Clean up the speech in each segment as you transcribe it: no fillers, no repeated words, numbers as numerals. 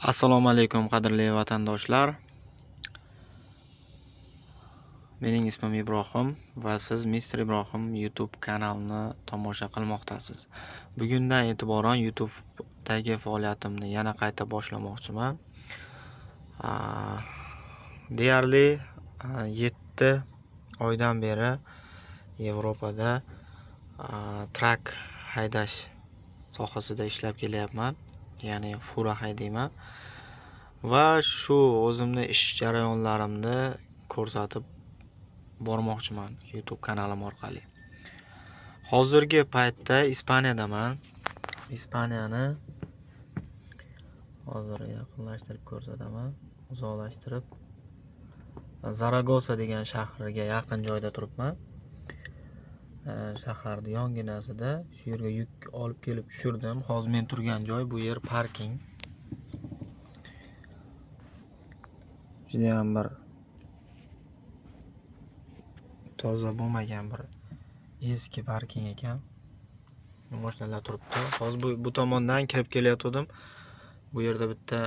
Assalomu alaykum qadrli vatandoshlar. Mening ismim Ibrohim va siz Mr. Ibrohim YouTube kanalini tomosha qilmoqdasiz. Bugundan e'tiboran YouTube'dagi faoliyatimni yana qayta boshlamoqchiman. Deyarli 7 oydan beri Yevropada trak haydash sohasida ishlab kelyapman. Ya'ni fura haydayman va shu o'zimni ish jarayonlarimni ko'rsatib bormoqchiman YouTube kanalim orqali. Hozirgi paytda Ispaniyadaman. Ispaniyani hozir yaqinlashtirib ko'rsataman, uzoqlashtirib. Zaragoza degan shaharga yaqin joyda turibman. Shaharning yonginasida shu yerga yuk olib kelib tushirdim. Hozir men turgan joy bu yer parking. Juda ham bir toza bo'lmagan bir eski parking ekan. Mashinalar turibdi. Hozir bu tomondan kirib kelayotgandim. Bu yerda bitta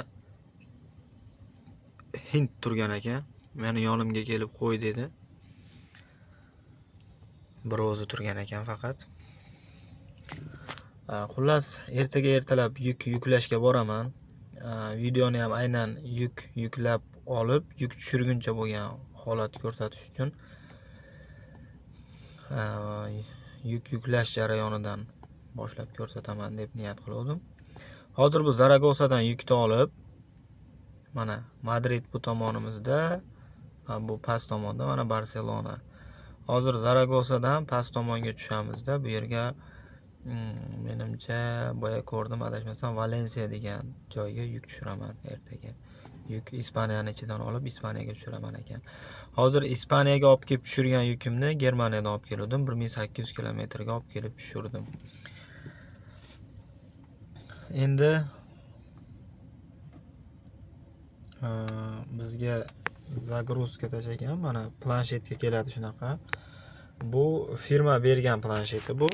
hind turgan ekan. Meni yonimga kelib qo'y dedi. Bir o'zi turgan ekan faqat. Xullas, ertaga ertalab yuklashga boraman. Videoni ham aynan yuklab olib, yuk tushirguncha bo'lgan holat ko'rsatish uchun yuklash jarayonidan boshlab ko'rsataman deb niyat qildim. Hozir bu Zaragoza'dan yukni olib, mana Madrid bu tomonimizda, bu past tomonda mana Barselona. Hozir Zaragoza'dan past tomonga tushamizda bu yerga menimcha boya ko'rdim, adashmasam Valensiya degan joyga yuk tushiraman ertaga. Yuk Ispaniyaning ichidan olib Ispaniyaga tushiraman ekan. Hozir Ispaniyaga olib kelib tushirgan yukimni Germaniyadan olib keldim. 1800 kilometrga olib kelib tushirdim. Endi bizga zagruzka tashagan, mana planshetga keladi shunaqa. Bu firma bergan plansheti bu.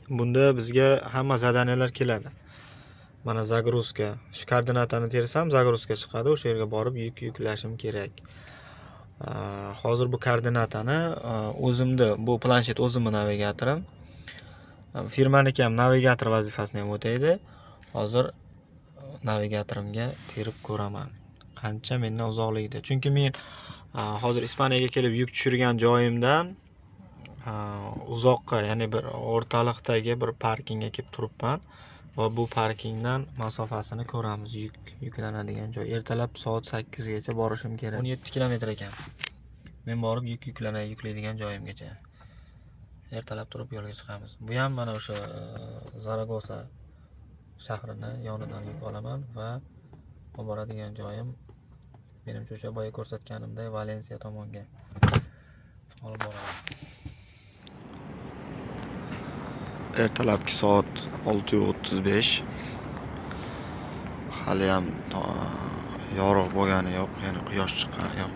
Bunda bizga hamma zadaniyalar keladi. Mana zagruzka. Shu koordinatani tersam zagruzka chiqadi. O'sha yerga borib yuklashim kerak. Hozir bu koordinatani o'zimda, bu planshet o'zimning navigatorim. Firmaniki ham navigator vazifasini ham o'taydi. Hozir navigatorimga terib ko'raman. Qancha mendan uzoqligida. Chunki men hozir Ispaniyaga kelib yuk tushirgan joyimdan uzoqqa, ya'ni bir o'rtaliqdagi bir parkingga kelib turibman va bu parkingdan masofasini ko'ramiz. Yuklanadigan joy. Ertalab soat 8 gacha borishim kerak. 17 kilometr ekan. Men borib yuklaydigan joyimgacha. Ertalab turib yo'lga chiqamiz. Bu ham mana o'sha Zaragoza shahrini yonidan yuk olaman va boradigan joyim menimcha o'sha boya ko'rsatganimday Valensiya tomonga olib boraman. Ertalabki soat 6:35. Hali ham yorug' bo'lgani yo'q, ya'ni quyosh chiqqani yo'q.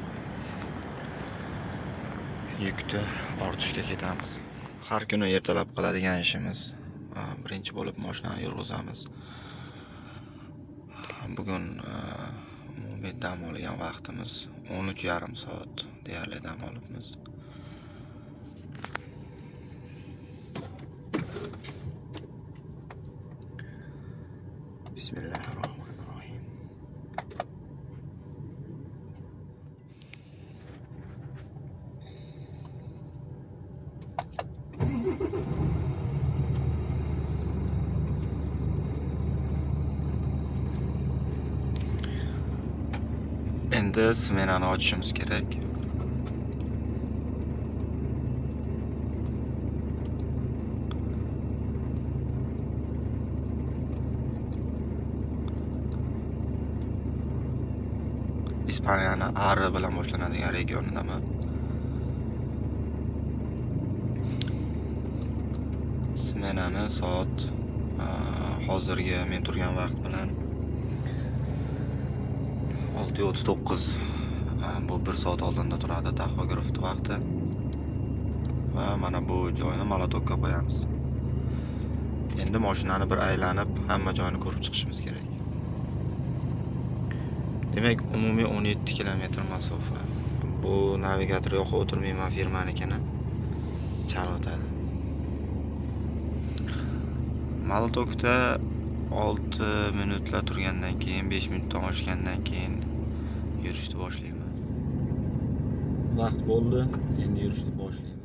Yukni ortishga ketamiz. Har kuni ertalab qiladigan ishimiz. Birinchi bo'lib mashinani yurg'izamiz. Bugun umumiy dam olgan vaqtimiz 13,5 soat deyarli dam olibmiz. Bismillahirrohmanirrohim. Endi smenani ochishimiz kerak. Ispaniyani R bilan boshlanadigan regionidaman. Smenani soat hozirgi men turgan vaqt bilan 6:39. Bu 1 soat oldinda turadi taxograf vaqti. Va mana bu joyni molotokka qo'yamiz. Endi mashinani bir aylanib hamma joyini ko'rib chiqishimiz kerak. Demak, umumiy 17 kilometr masofa. Bu navigator yoqib o'tirmayman, firmanikini chalib o'tadi. Maltokda 6 minutlar turgandan keyin, 5 minutdan oshgandan keyin yurishni boshlayman. Vaqt bo'ldi, endi yurishni boshlaymiz.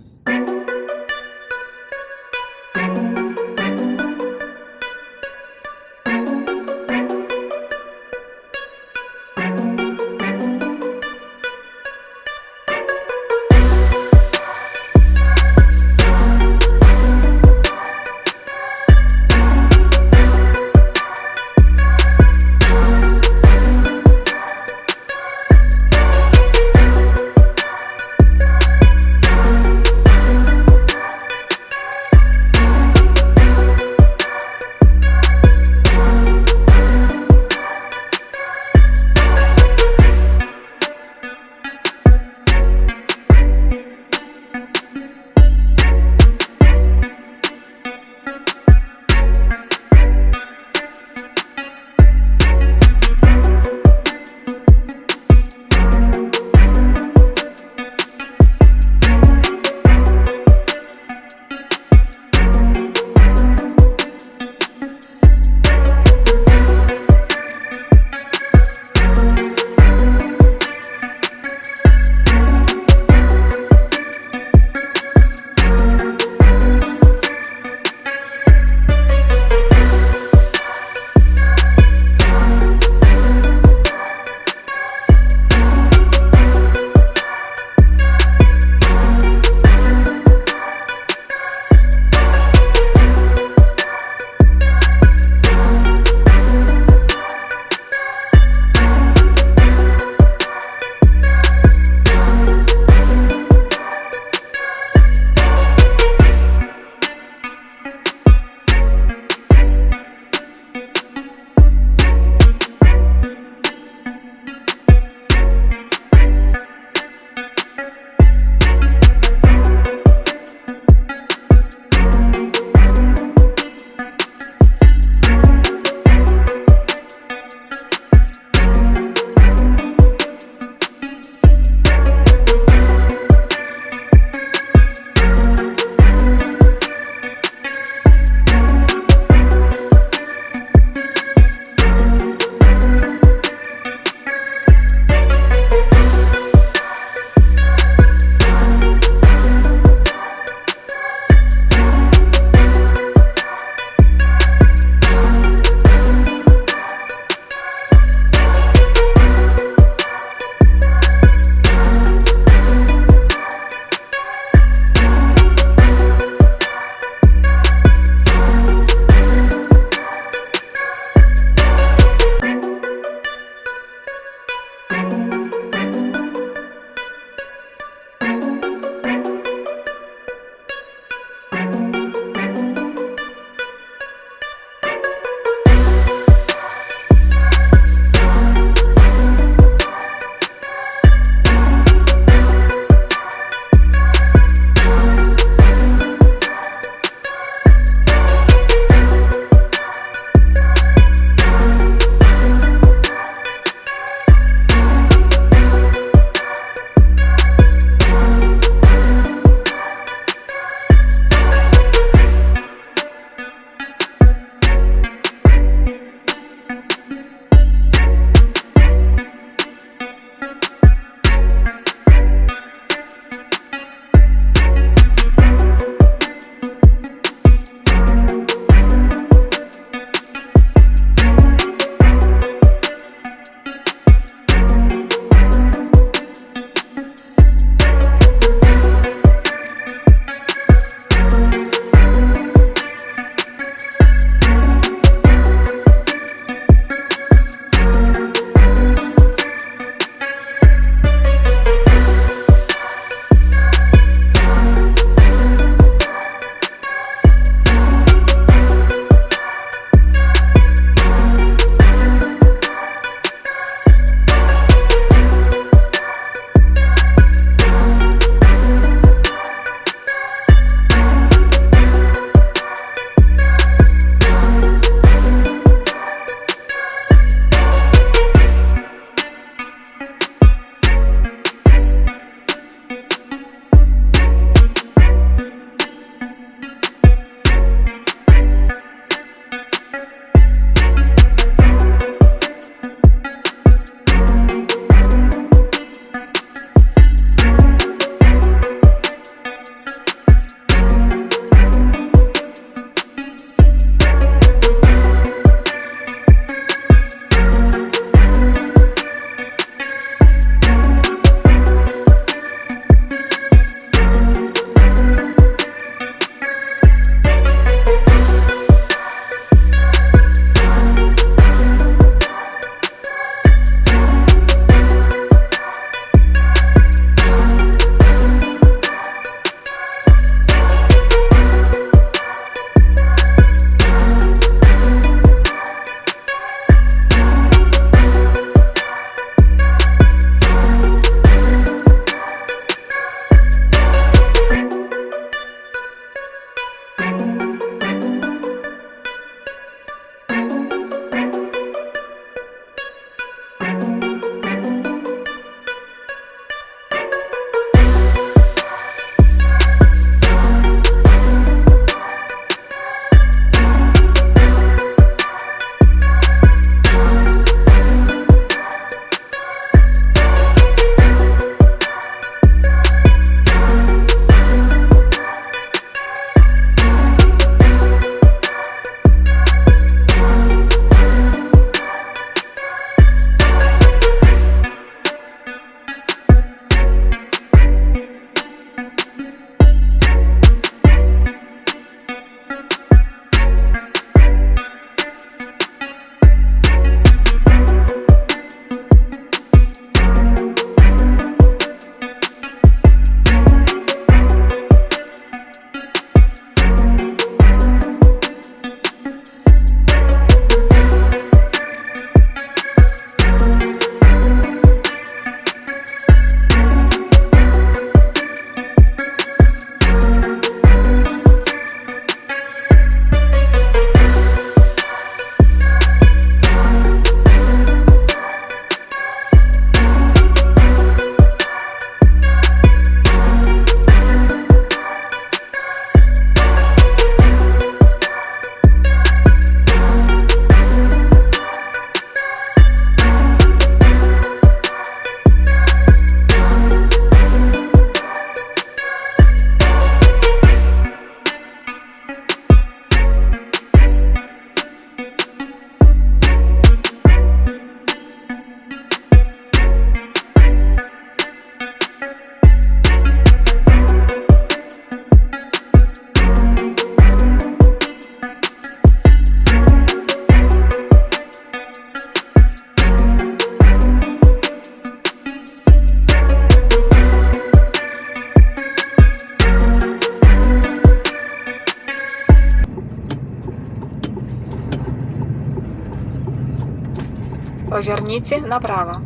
Поверните направо.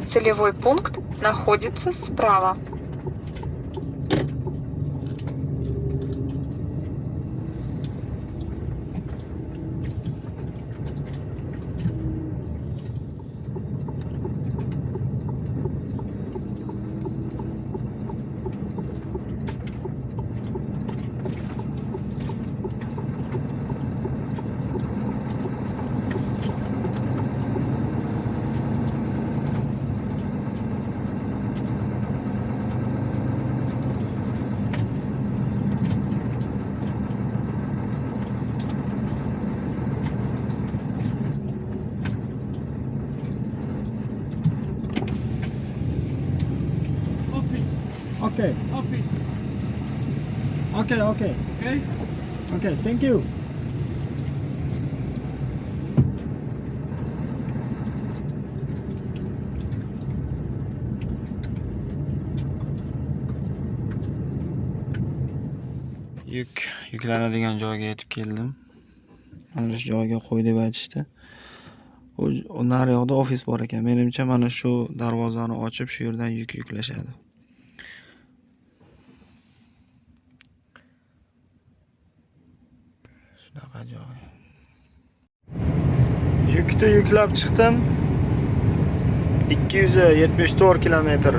Целевой пункт находится справа. Okay. Office. Okay. Okay? Okay. Thank you. Yuklanadigan joyga yetib keldim. Mana shu joyga qo'y deb aytishdi. U nariyoqda ofis bor ekan. Menimcha mana shu darvozani ochib shu yerdan yuk yuklashadi. Shunaqa joy. Yukni yuklab chiqdim. 274 kilometr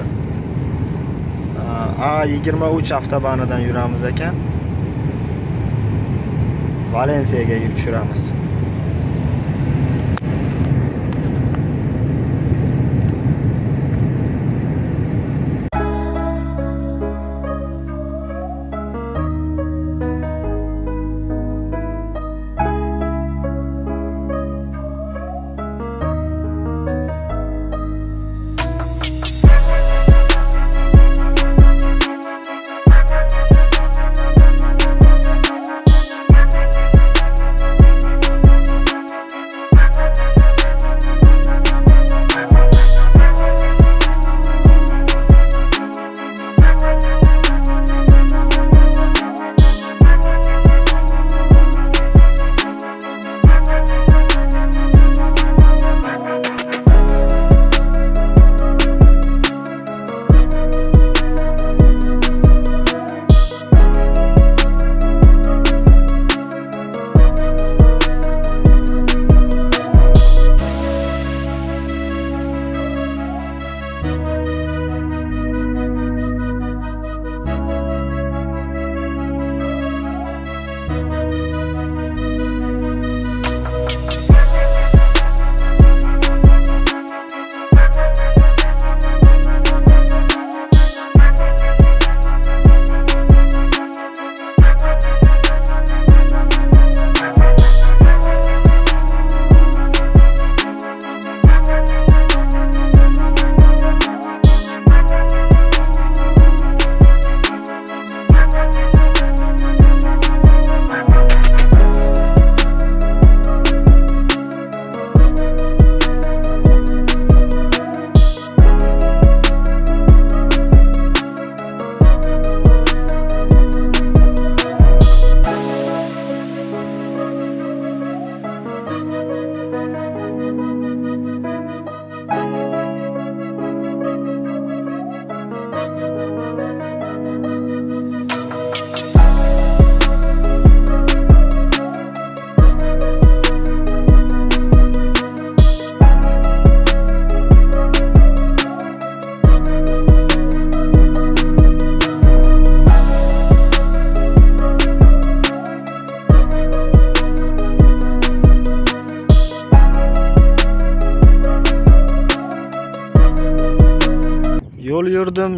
A23 avtobanidan yuramiz ekan. Valensiyaga yuk tushiramiz.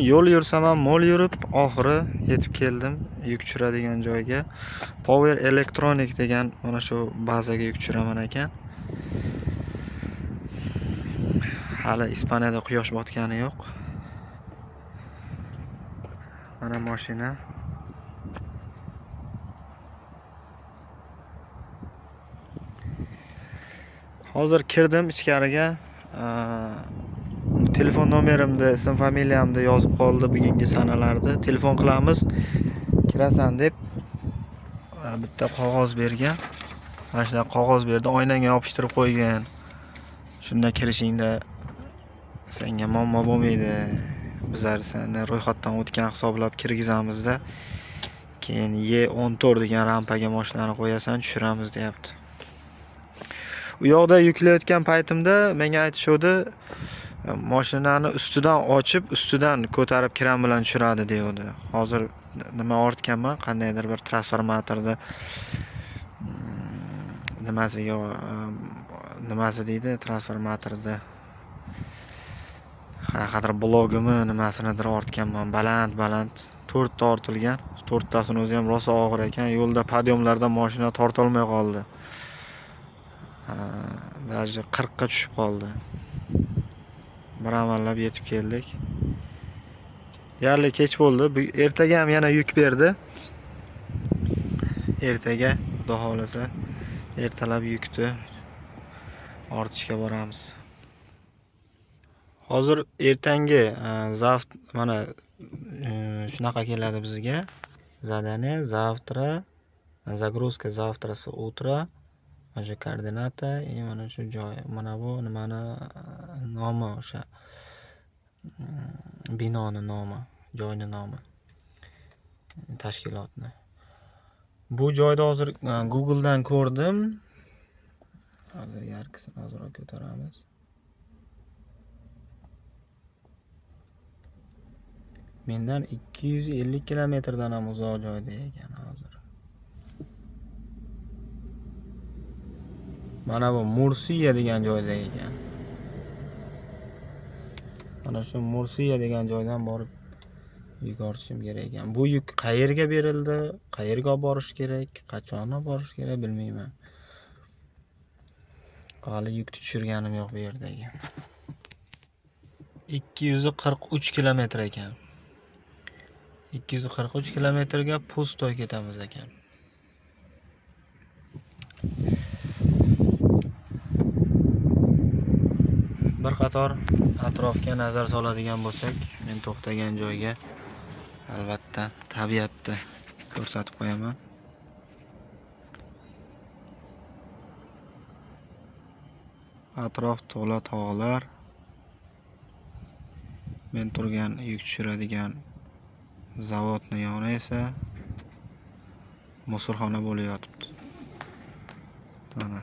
Yo'l yursam ham mo'l yurib, oxiri yetib keldim yuk tushiradigan joyga. Power Electronic degan mana shu bazaga yuk tushiraman ekan. Hali Ispaniyada quyosh botgani yo'q. Mana mashina. Hozir kirdim ichkariga. Telefon nomerimni, ism familiyamni yozib qoldi bugungi sanalarda. Telefon qilamiz. Kirasan deb bitta qog'oz bergan. Mana shunaqa qog'oz berdi, oynaga yopishtirib qo'ygan. Shunda kirishingda senga muammo bo'lmaydi. Bizlar seni ro'yxatdan o'tgan hisoblab kirgizamizda. Keyin E14 degan rampaga mashinani qo'yasan, tushiramiz deyapti. U yoqda yuklayotgan paytimda menga aytishodi, mashinani ustidan ochib, ustidan ko'tarib kiram bilan tushiradi deydi. Hozir nima ortganman, qandaydir bir transformatorda nimasi deydi, transformatorda qanaqadir blogimi nimasinidir ortganman, baland 4 ta ortilgan. 4 tasini o'zi ham rosa og'ir ekan. Yo'lda podyomlarda mashina tortolmay qoldi. Даже 40 ga tushib qoldi. Bir amallab yetib keldik. Deyarli kech bo'ldi. Ertaga ham yana yuk berdi. Ertaga xudo xolasa ertalab yukni ortishga boramiz. Hozir ertangi zaft mana shunaqa keladi bizga. Zadание завтра, загрузка завтра с утра. Mana koordinata, mana shu joy. Mana bu nimani nomi o'sha binoni nomi, joyni nomi, tashkilotni. Bu joyda hozir Google dan ko'rdim. Hozir yarqisini ozroq ko'taramiz. Mendan 250 kilometrdan ham uzoq joyda ekan hozir. Mana bu Mursiya degan joyda ekan. Mana shu Mursiya degan joydan borib yuk ortishim kerak ekan. Bu yuk qayerga berildi, qayerga olib borish kerak, qachon olib borish kerak bilmayman. Hali yuk tushirganim yo'q bu yerdagi. 243 kilometr ekan. 243 kilometrga Pustoy ketamiz ekan. Bir qator atrofga nazar soladigan bo'lsak, men to'xtagan joyga albatta tabiatni ko'rsatib qo'yaman. Atrof to'la tog'lar. Men turgan yuk tushiradigan zavodning yoni esa musorxona bo'lib yotibdi. Mana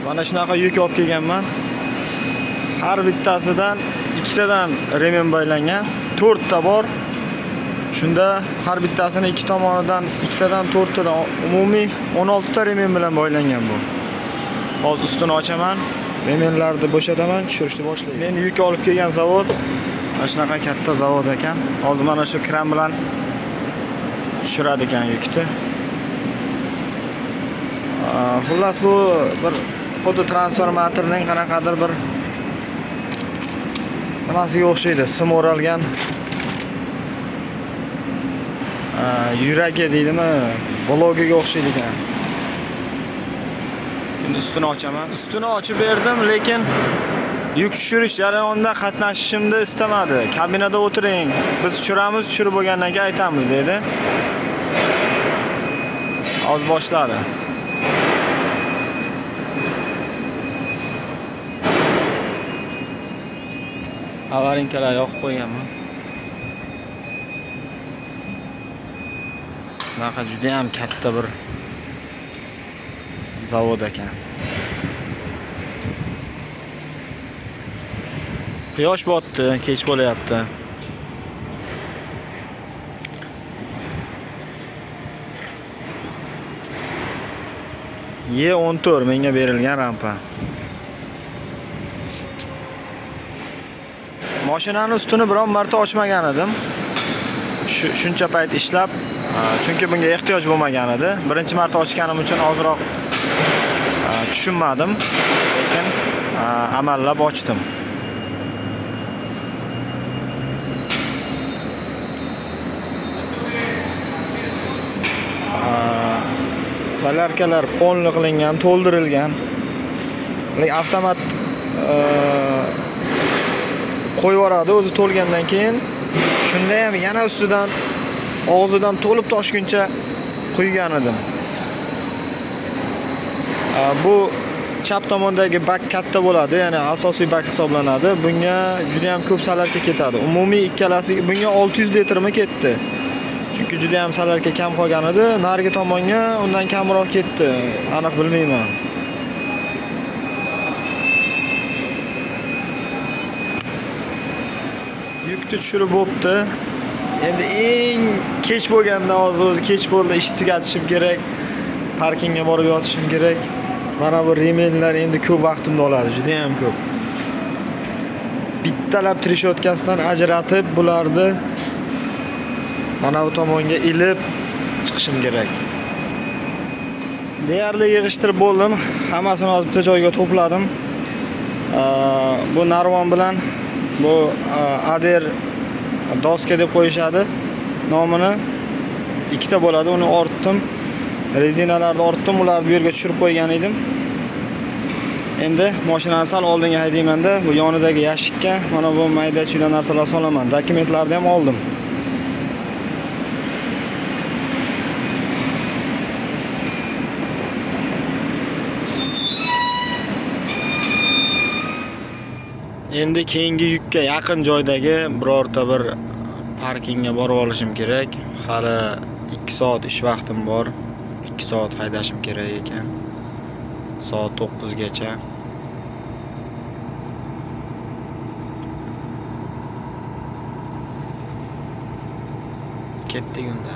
Mana shunaqa yuk olib kelganman. Har bittasidan ikkitadan remen baylangan, 4 ta bor. Shunda har bittasini ikki tomonidan, ikkitadan 4 tadan umumiy 16 ta remen bilan baylangan bu. Hozir ustini ochaman, remenlarni bo'shataman, tushirishni boshlayman. Men yuk olib kelgan zavod mana shunaqa katta zavod ekan. Hozir mana shu kran bilan tushiradi ekan yukni. Xullas bu bir xuddi transformatorning qanaqadir bir nimasiga o'xshaydi, sim o'ralgan yuragi deydimi, blogiga o'xshaydi ekan. Endi ustini ochaman. Ustini ochib berdim, lekin yuk tushirish jarayonida qatnashishimni istamadi. Kabinada o'tiring, biz tushiramiz, tushirib bo'lgandan keyin aytamiz dedi. Oz boshladi. Avarinkalar yoqib qo'yganman. Bunaqa juda ham katta bir zavod ekan. Quyosh botdi, kech bo'layapti. E14 menga berilgan rampa. Mashinani ustini biron marta ochmagan edim. Shuncha payt ishlab Chunki bunga ehtiyoj bo'lmagan edi. Birinchi marta ochganim uchun ozroq tushunmadim, lekin amallab ochdim. Solarkalar polni qilingan, to'ldirilgan. Lekin avtomat qo'yib yuboradi o'zi to'lgandan keyin. Shunda ham yana ustidan og'zidan to'lib toshguncha quygan edim. Bu chap tomondagi bak katta bo'ladi, ya'ni asosiy bak hisoblanadi. Bunga juda ham ko'p solarka ketadi. Umumiy ikkalasiga bunga 600 litrmi ketdi. Chunki juda ham solarka kam qolgan edi. Narigi tomonga undan kamroq ketdi. Aniq bilmayman. Yukni tushirib bo'pti. Endi eng kech bo'lganda o'zi kech bo'ldi, ishni tugatishim kerak. Parkingga borib yotishim kerak. Mana bu remenlar endi ko'p vaqtimni oladi, juda ham ko'p. Bittalab treshotkasidan ajratib bularni mana bu tomonga ilib chiqishim kerak. Deyarli yig'ishtirib bo'ldim. Hammasini olib bitta joyga to'pladim. Bu narvon bilan bu Ader doska deb qo'yishadi nomini. Ikkita bo'ladi, uni ortdim. Rezinalarni ortdim, ularni bu yerga tushirib qo'ygan edim. Endi mashinani sal oldinga haydayman-da, bu yonidagi yashikka mana bu mayda-chuyda narsalar solaman. Dokumentlarni ham oldim. Endi keyingi yukka yaqin joydagi birorta bir parkingga borib olishim kerak. Hali 2 soat ish vaqtim bor. 2 soat haydashim kerak ekan. Soat 9 gacha. Ketdik unda.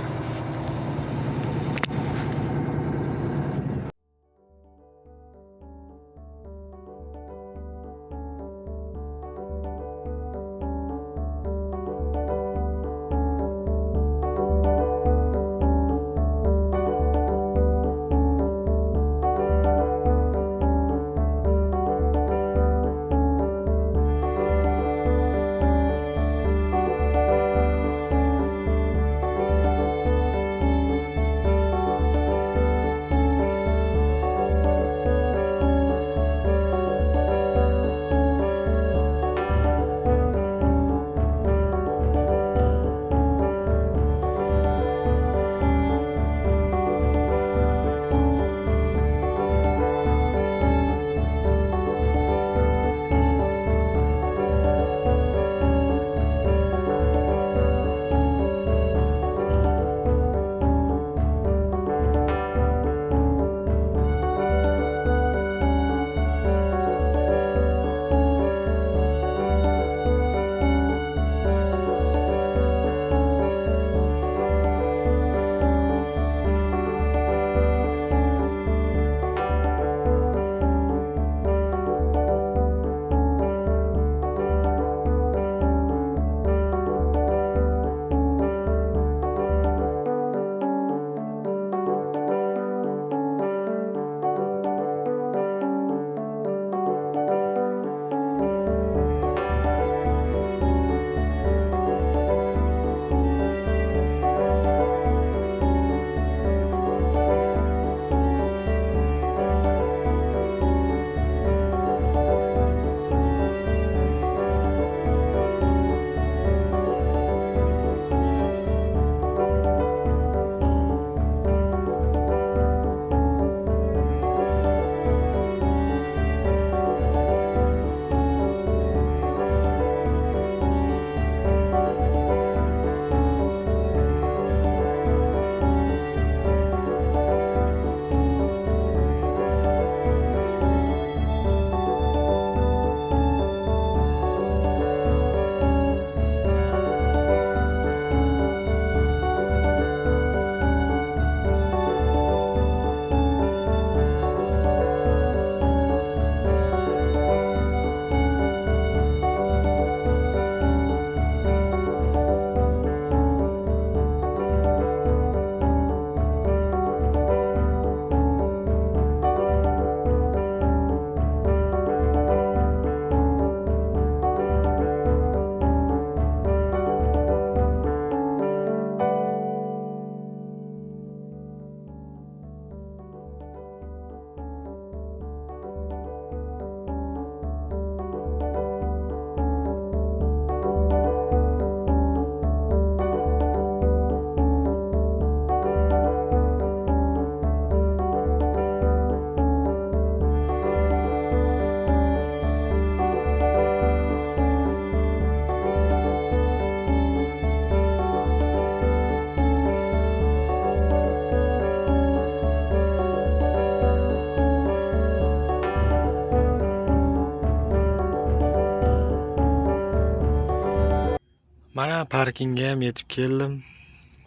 Mana parkingga ham yetib keldim.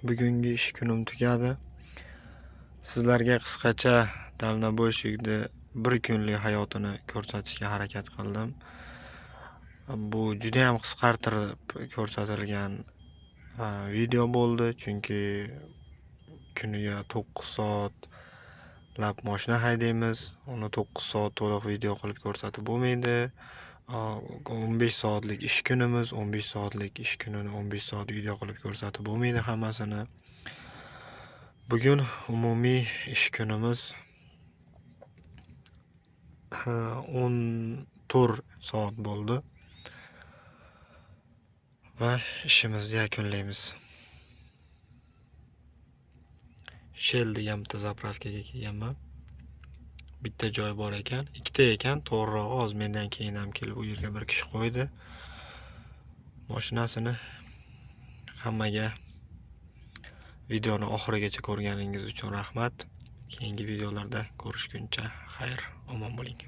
Bugungi ish kunim tugadi. Sizlarga qisqacha Dalnoboshevni bir kunlik hayotini ko'rsatishga harakat qildim. Bu juda ham qisqartirib ko'rsatilgan video bo'ldi, chunki kuniga 9 soat lab mashina haydaymiz. Uni 9 soat to'liq video qilib ko'rsatib bo'lmaydi. 15 soatlik ish kunimiz, 15 soatlik ish kunini 15 soat video qilib ko'rsatib bo'lmaydi hammasini. Bugun umumiy ish kunimiz 14 soat bo'ldi va ishimizni yakunlaymiz. Shell degan bitta zapravkaga kelganman. Bitta joy bor ekan, ikkita ekan, to'g'rirog'i hozir mendan keyin ham kelib u yerga bir kishi qo'ydi. Mashinasini hammaga videoni oxirigacha ko'rganingiz uchun rahmat. Keyingi videolarda ko'rishguncha xayr, omon bo'ling.